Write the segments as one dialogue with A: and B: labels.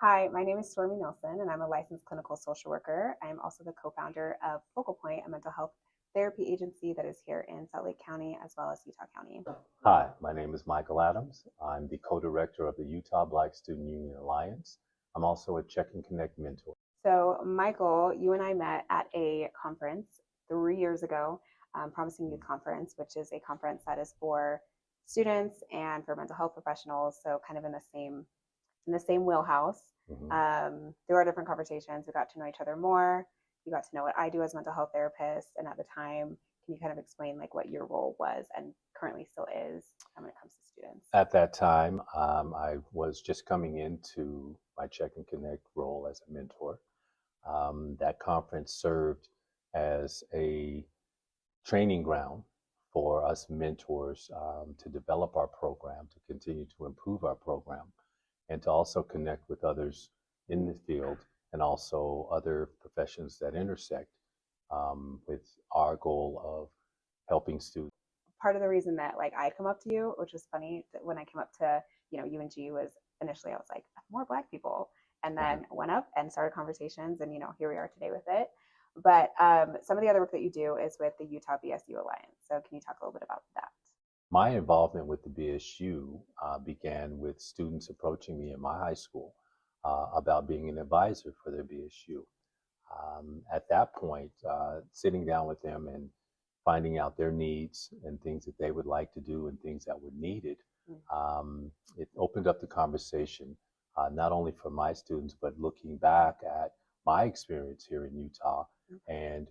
A: Hi, my name is Stormy Nelson, and I'm a licensed clinical social worker. I'm also the co-founder of Focal Point, a mental health therapy agency that is here in Salt Lake County as well as Utah County.
B: Hi, my name is Michael Adams. I'm the co-director of the Utah Black Student Union Alliance. I'm also a Check and Connect mentor.
A: So, Michael, you and I met at a conference 3 years ago, Promising Youth Conference, which is a conference that is for students and for mental health professionals. So, kind of in the same wheelhouse. There were different conversations. We got to know each other more. You got to know what I do as a mental health therapist. And at the time, can you kind of explain like what your role was and currently still is when it comes to students?
B: At that time, I was just coming into my Check and Connect role as a mentor. That conference served as a training ground for us mentors to develop our program, to continue to improve our program, and to also connect with others in the field and also other professions that intersect with our goal of helping students.
A: Part of the reason that like I come up to you, which was funny, that when I came up to UNG was initially I was like more Black people, and then went up and started conversations, and here we are today with it. But some of the other work that you do is with the Utah BSU Alliance. So can you talk a little bit about that?
B: My involvement with the BSU began with students approaching me in my high school about being an advisor for their BSU. At that point, sitting down with them and finding out their needs and things that they would like to do and things that were needed, it opened up the conversation, not only for my students, but looking back at my experience here in Utah and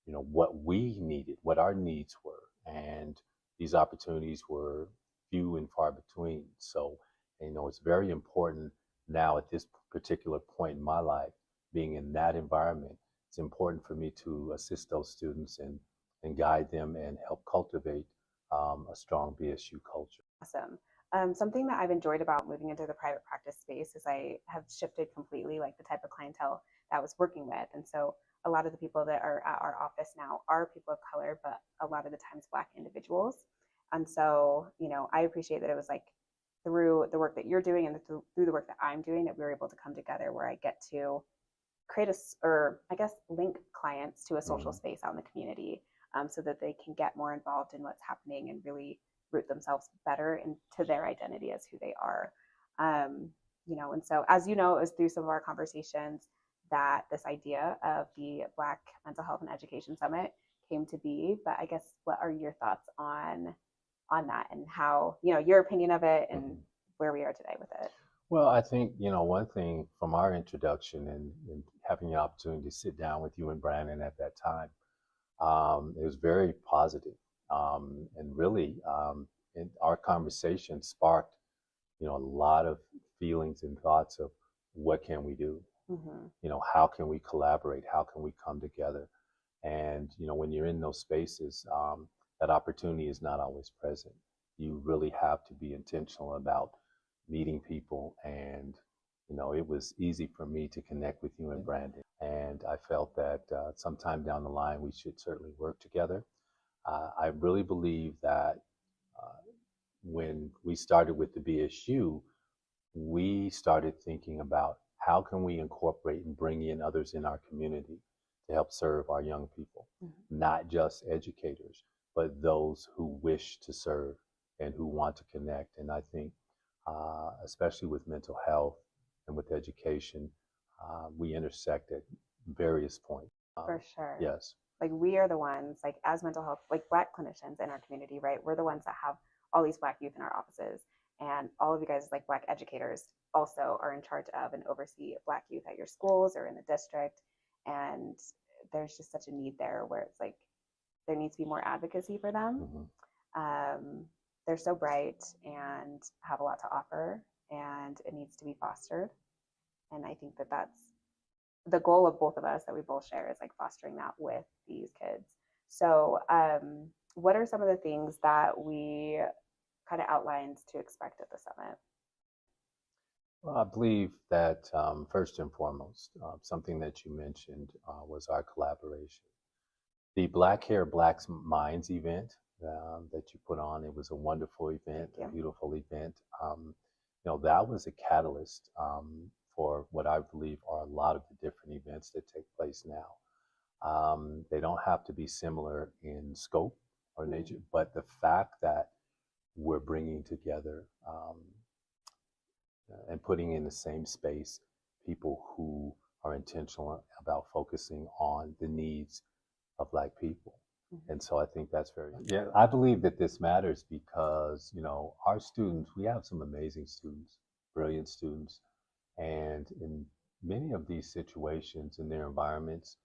B: what we needed, what our needs were, and these opportunities were few and far between. So, it's very important now at this particular point in my life, being in that environment. It's important for me to assist those students and guide them and help cultivate a strong BSU culture.
A: Awesome. Something that I've enjoyed about moving into the private practice space is I have shifted completely like the type of clientele that I was working with. And so a lot of the people that are at our office now are people of color, but a lot of the times Black individuals. And so, I appreciate that it was like through the work that you're doing and through the work that I'm doing that we were able to come together where I get to create or I guess link clients to a social space out in the community, so that they can get more involved in what's happening and really root themselves better into their identity as who they are. And so as you know, it was through some of our conversations that this idea of the Black Mental Health and Education Summit came to be. But I guess what are your thoughts on that and how, your opinion of it and where we are today with it?
B: Well, I think, one thing from our introduction and having the opportunity to sit down with you and Brandon at that time, it was very positive. And really, our conversation sparked, a lot of feelings and thoughts of what can we do? How can we collaborate? How can we come together? And, when you're in those spaces, that opportunity is not always present. You really have to be intentional about meeting people. And, it was easy for me to connect with you and Brandon. And I felt that sometime down the line, we should certainly work together. I really believe that when we started with the BSU, we started thinking about how can we incorporate and bring in others in our community to help serve our young people, not just educators, but those who wish to serve and who want to connect. And I think, especially with mental health and with education, we intersect at various points.
A: For sure.
B: Yes.
A: Like we are the ones, like as mental health, like Black clinicians in our community, right? We're the ones that have all these Black youth in our offices. And all of you guys, like Black educators, also are in charge of and oversee Black youth at your schools or in the district. And there's just such a need there where it's like there needs to be more advocacy for them. They're so bright and have a lot to offer, and it needs to be fostered. And I think that that's the goal of both of us that we both share is like fostering that with these kids. So what are some of the things that we kind of outlined to expect at the summit?
B: Well, I believe that first and foremost, something that you mentioned was our collaboration. The Black Hair, Black Minds event that you put on, it was a wonderful event, a beautiful event. That was a catalyst for what I believe are a lot of the different events that take place now. They don't have to be similar in scope or nature, but the fact that we're bringing together and putting in the same space people who are intentional about focusing on the needs of Black people. And so I think that's very, yeah, I believe that this matters because, our students, we have some amazing students, brilliant students, and in many of these situations in their environments,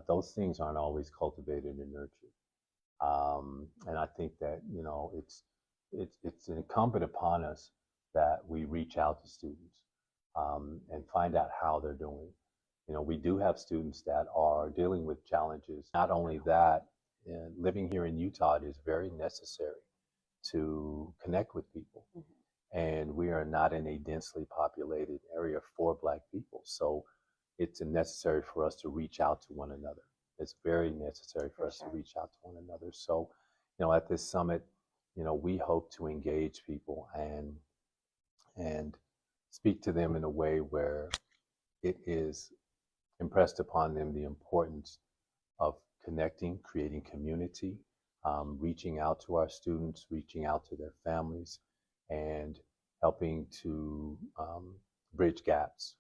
B: those things aren't always cultivated and nurtured. And I think that, it's incumbent upon us that we reach out to students and find out how they're doing. We do have students that are dealing with challenges. Not only that, living here in Utah, it is very necessary to connect with people. And we are not in a densely populated area for Black people. So it's necessary for us to reach out to one another. It's very necessary for us to reach out to one another. So, at this summit, we hope to engage people and speak to them in a way where it is impressed upon them the importance of connecting, creating community, reaching out to our students, reaching out to their families, and helping to bridge gaps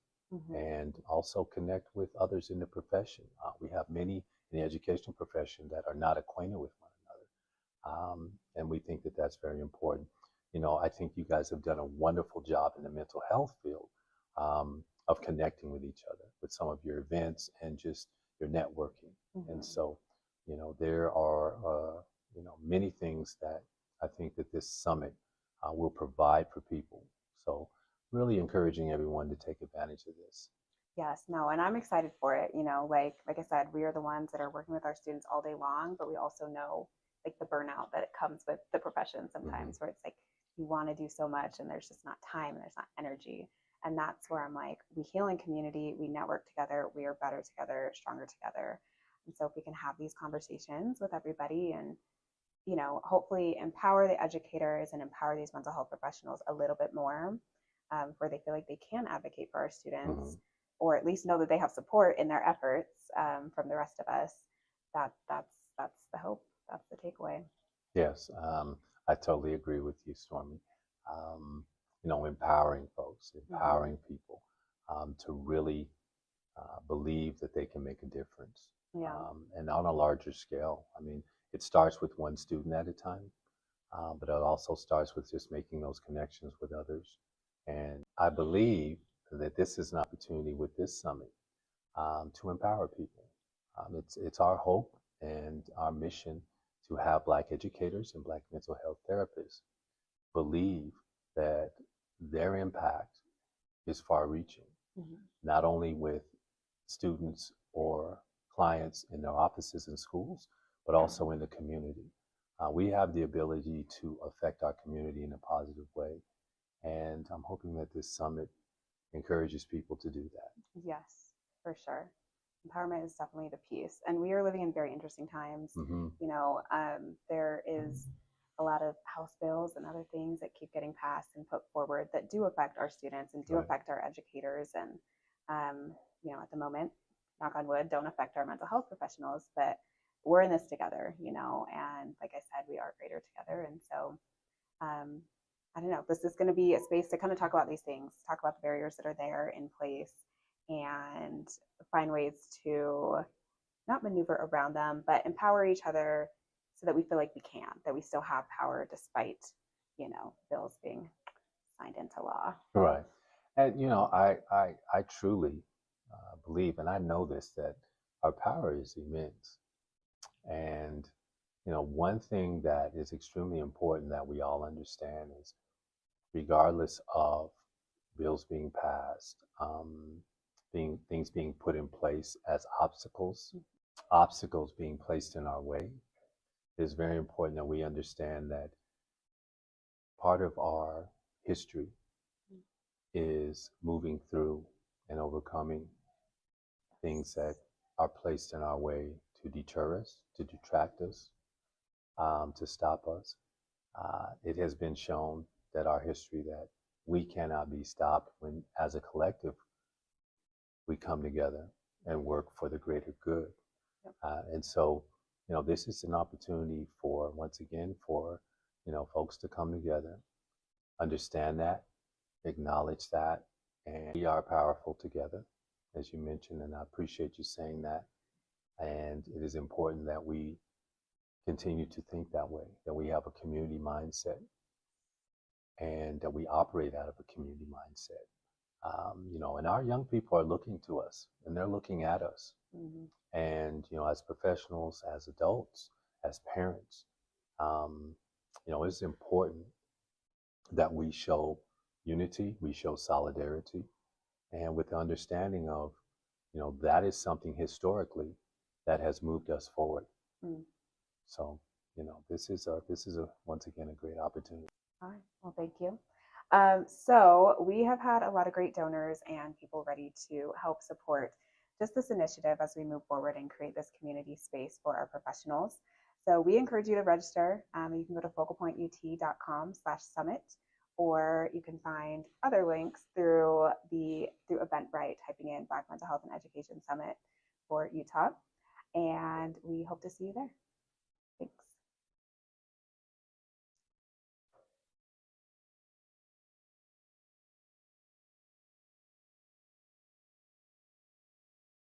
B: and also connect with others in the profession. We have many in the educational profession that are not acquainted with one another. And we think that that's very important. I think you guys have done a wonderful job in the mental health field of connecting with each other with some of your events and just your networking. And so, there are, many things that I think that this summit will provide for people. So really encouraging everyone to take advantage of this.
A: Yes, no, and I'm excited for it. Like I said, we are the ones that are working with our students all day long, but we also know like the burnout that it comes with the profession sometimes, where it's like you want to do so much and there's just not time and there's not energy. And that's where I'm like, we heal in community, we network together, we are better together, stronger together. And so if we can have these conversations with everybody and hopefully empower the educators and empower these mental health professionals a little bit more, where they feel like they can advocate for our students, or at least know that they have support in their efforts from the rest of us. That's the hope. That's the takeaway.
B: Yes, I totally agree with you, Stormy. Empowering folks, empowering people to really believe that they can make a difference.
A: Yeah.
B: And on a larger scale, I mean, it starts with one student at a time, but it also starts with just making those connections with others. And I believe that this is an opportunity with this summit to empower people. It's our hope and our mission to have Black educators and Black mental health therapists believe that their impact is far reaching, not only with students or clients in their offices and schools, but also in the community. We have the ability to affect our community in a positive way. And I'm hoping that this summit encourages people to do that.
A: Yes, for sure. Empowerment is definitely the piece. And we are living in very interesting times. There is a lot of House bills and other things that keep getting passed and put forward that do affect our students and do affect our educators. And, at the moment, knock on wood, don't affect our mental health professionals, but we're in this together, and like I said, we are greater together. And so, I don't know, this is going to be a space to kind of talk about these things, talk about the barriers that are there in place and find ways to not maneuver around them, but empower each other so that we feel like that we still have power despite, bills being signed into law.
B: Right. And, I truly believe, and I know this, that our power is immense. And, one thing that is extremely important that we all understand is regardless of bills being passed, things being put in place as obstacles being placed in our way, it is very important that we understand that part of our history is moving through and overcoming things that are placed in our way to deter us, to detract us, to stop us. It has been shown that our history that we cannot be stopped when, as a collective, we come together and work for the greater good.
A: Yep.
B: And so, this is an opportunity for, once again, for, folks to come together, understand that, acknowledge that, and we are powerful together, as you mentioned, and I appreciate you saying that. And it is important that we continue to think that way, that we have a community mindset and that we operate out of a community mindset. And our young people are looking to us and they're looking at us.
A: Mm-hmm.
B: And, as professionals, as adults, as parents, it's important that we show unity, we show solidarity, and with the understanding of, that is something historically that has moved us forward.
A: Mm.
B: So, this is once again a great opportunity.
A: All right. Well, thank you. So we have had a lot of great donors and people ready to help support just this initiative as we move forward and create this community space for our professionals. So we encourage you to register. You can go to focalpointout.com/summit, or you can find other links through Eventbrite, typing in Black Mental Health and Education Summit for Utah. And we hope to see you there.